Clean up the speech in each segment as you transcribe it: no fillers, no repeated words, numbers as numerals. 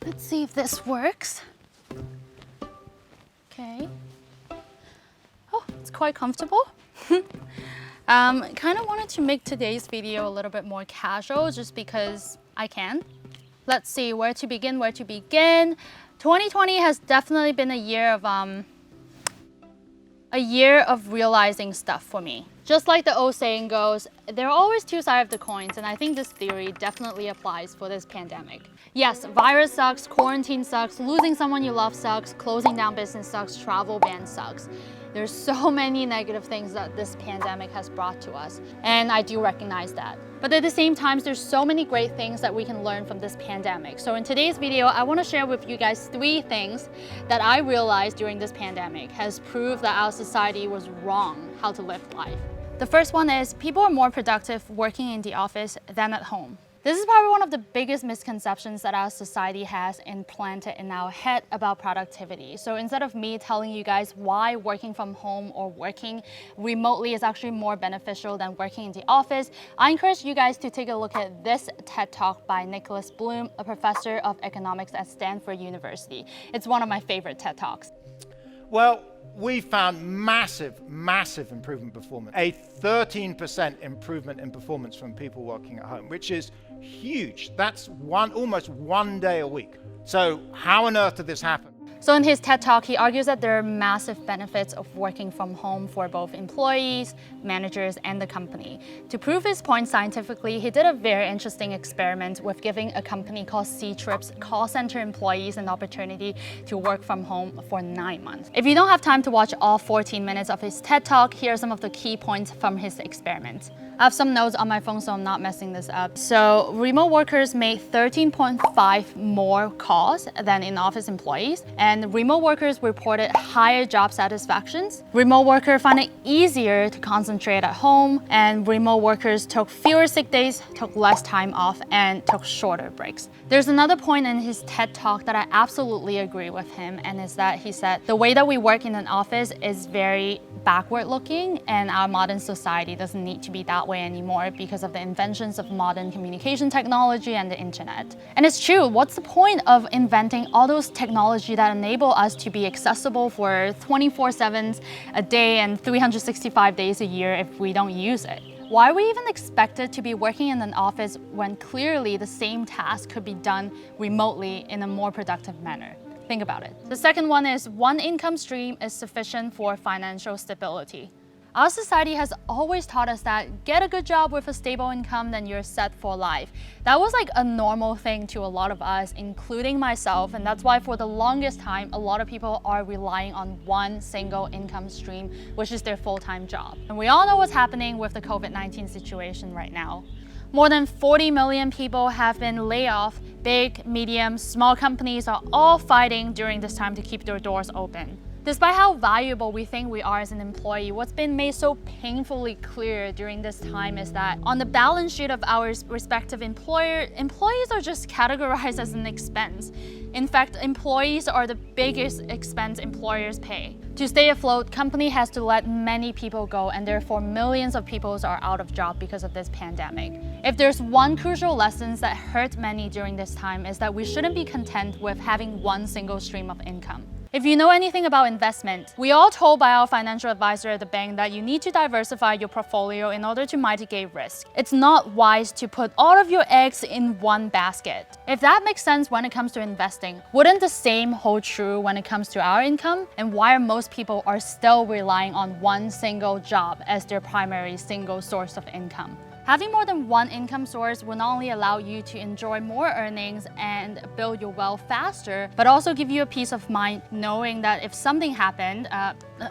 Let's see if this works. Okay. Oh, it's quite comfortable. Kind of wanted to make today's video a little bit more casual just because I can. Let's see where to begin. 2020 has definitely been a year of realizing stuff for me. Just like the old saying goes, there are always two sides of the coins, and I think this theory definitely applies for this pandemic. Yes, virus sucks, quarantine sucks, losing someone you love sucks, closing down business sucks, travel ban sucks. There's so many negative things that this pandemic has brought to us, and I do recognize that. But at the same time, there's so many great things that we can learn from this pandemic. So in today's video, I want to share with you guys 3 things that I realized during this pandemic has proved that our society was wrong how to live life. The first one is people are more productive working in the office than at home. This is probably one of the biggest misconceptions that our society has implanted in our head about productivity. So instead of me telling you guys why working from home or working remotely is actually more beneficial than working in the office, I encourage you guys to take a look at this TED Talk by Nicholas Bloom, a professor of economics at Stanford University. It's one of my favorite TED Talks. Well, we found massive improvement in performance. A 13% improvement in performance from people working at home, which is huge. That's almost one day a week. So how on earth did this happen? So in his TED Talk, he argues that there are massive benefits of working from home for both employees, managers, and the company. To prove his point scientifically, he did a very interesting experiment with giving a company called C-Trips call center employees an opportunity to work from home for 9 months. If you don't have time to watch all 14 minutes of his TED Talk, here are some of the key points from his experiment. I have some notes on my phone, so I'm not messing this up. So remote workers made 13.5 more calls than in-office employees, and remote workers reported higher job satisfactions. Remote workers found it easier to concentrate at home, and remote workers took fewer sick days, took less time off, and took shorter breaks. There's another point in his TED Talk that I absolutely agree with him, and is that he said the way that we work in an office is very backward looking, and our modern society doesn't need to be that way anymore because of the inventions of modern communication technology and the internet. And it's true, what's the point of inventing all those technology that enable us to be accessible for 24/7 a day and 365 days a year if we don't use it? Why are we even expected to be working in an office when clearly the same task could be done remotely in a more productive manner? Think about it. The second one is one income stream is sufficient for financial stability. Our society has always taught us that get a good job with a stable income, then you're set for life. That was like a normal thing to a lot of us, including myself, and that's why for the longest time, a lot of people are relying on one single income stream, which is their full-time job. And we all know what's happening with the COVID-19 situation right now. More than 40 million people have been laid off. Big, medium, small companies are all fighting during this time to keep their doors open. Despite how valuable we think we are as an employee, what's been made so painfully clear during this time is that on the balance sheet of our respective employees are just categorized as an expense. In fact, employees are the biggest expense employers pay. To stay afloat, company has to let many people go, and therefore millions of people are out of job because of this pandemic. If there's one crucial lesson that hurt many during this time is that we shouldn't be content with having one single stream of income. If you know anything about investment, we are told by our financial advisor at the bank that you need to diversify your portfolio in order to mitigate risk. It's not wise to put all of your eggs in one basket. If that makes sense when it comes to investing, wouldn't the same hold true when it comes to our income? And why are most people are still relying on one single job as their primary single source of income? Having more than one income source will not only allow you to enjoy more earnings and build your wealth faster, but also give you a peace of mind knowing that if something happened,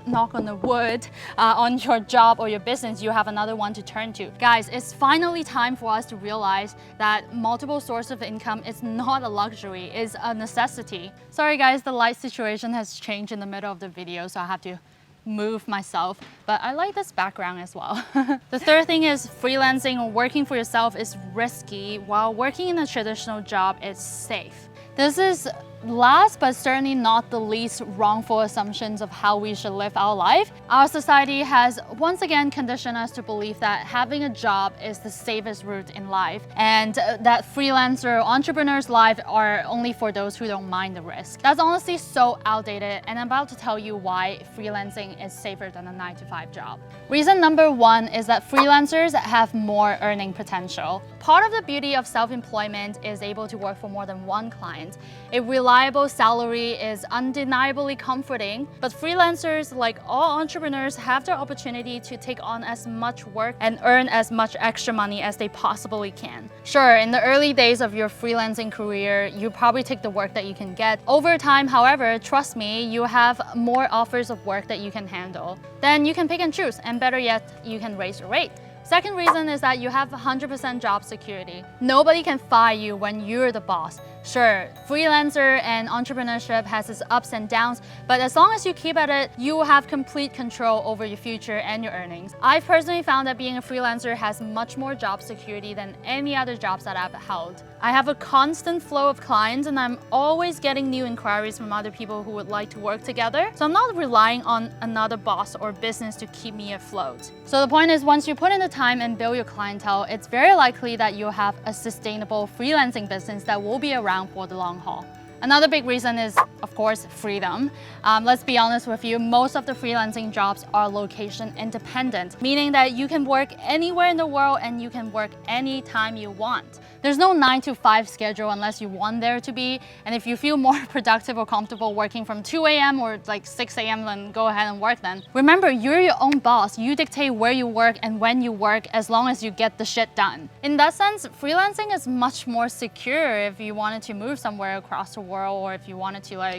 knock on the wood, on your job or your business, you have another one to turn to. Guys, it's finally time for us to realize that multiple sources of income is not a luxury, it's a necessity. Sorry guys, the light situation has changed in the middle of the video, so I have to move myself, but I like this background as well. The third thing is freelancing or working for yourself is risky, while working in a traditional job is safe. This is last but certainly not the least wrongful assumptions of how we should live our life, our society has once again conditioned us to believe that having a job is the safest route in life, and that freelancer entrepreneurs' life are only for those who don't mind the risk. That's honestly so outdated, and I'm about to tell you why freelancing is safer than a 9-to-5 job. Reason number one is that freelancers have more earning potential. Part of the beauty of self-employment is able to work for more than one client. A reliable salary is undeniably comforting, but freelancers, like all entrepreneurs, have the opportunity to take on as much work and earn as much extra money as they possibly can. Sure, in the early days of your freelancing career, you probably take the work that you can get. Over time, however, trust me, you have more offers of work that you can handle. Then you can pick and choose, and better yet, you can raise your rate. Second reason is that you have 100% job security. Nobody can fire you when you're the boss. Sure, freelancer and entrepreneurship has its ups and downs, but as long as you keep at it, you will have complete control over your future and your earnings. I've personally found that being a freelancer has much more job security than any other jobs that I've held. I have a constant flow of clients, and I'm always getting new inquiries from other people who would like to work together, so I'm not relying on another boss or business to keep me afloat. So the point is, once you put in the time and build your clientele, it's very likely that you'll have a sustainable freelancing business that will be around for the long haul. Another big reason is, of course, freedom. Let's be honest with you, most of the freelancing jobs are location independent, meaning that you can work anywhere in the world and you can work anytime you want. There's no 9-to-5 schedule unless you want there to be, and if you feel more productive or comfortable working from 2 a.m. or like 6 a.m., then go ahead and work then. Remember, you're your own boss. You dictate where you work and when you work, as long as you get the shit done. In that sense, freelancing is much more secure if you wanted to move somewhere across the world, or if you wanted to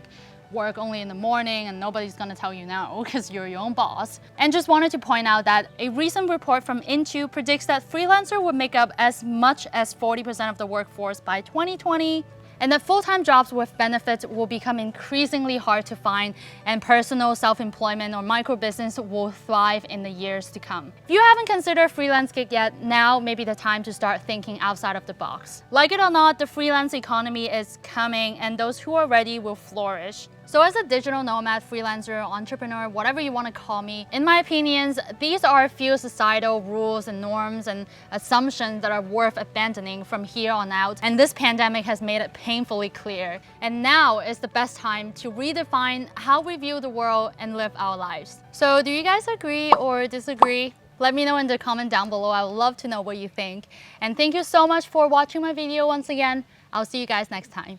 work only in the morning and nobody's gonna tell you no because you're your own boss. And just wanted to point out that a recent report from Intu predicts that freelancer would make up as much as 40% of the workforce by 2020, and that full-time jobs with benefits will become increasingly hard to find, and personal self-employment or micro-business will thrive in the years to come. If you haven't considered a freelance gig yet, now may be the time to start thinking outside of the box. Like it or not, the freelance economy is coming, and those who are ready will flourish. So as a digital nomad, freelancer, entrepreneur, whatever you want to call me, in my opinions, these are a few societal rules and norms and assumptions that are worth abandoning from here on out. And this pandemic has made it painfully clear. And now is the best time to redefine how we view the world and live our lives. So do you guys agree or disagree? Let me know in the comment down below. I would love to know what you think. And thank you so much for watching my video once again. I'll see you guys next time.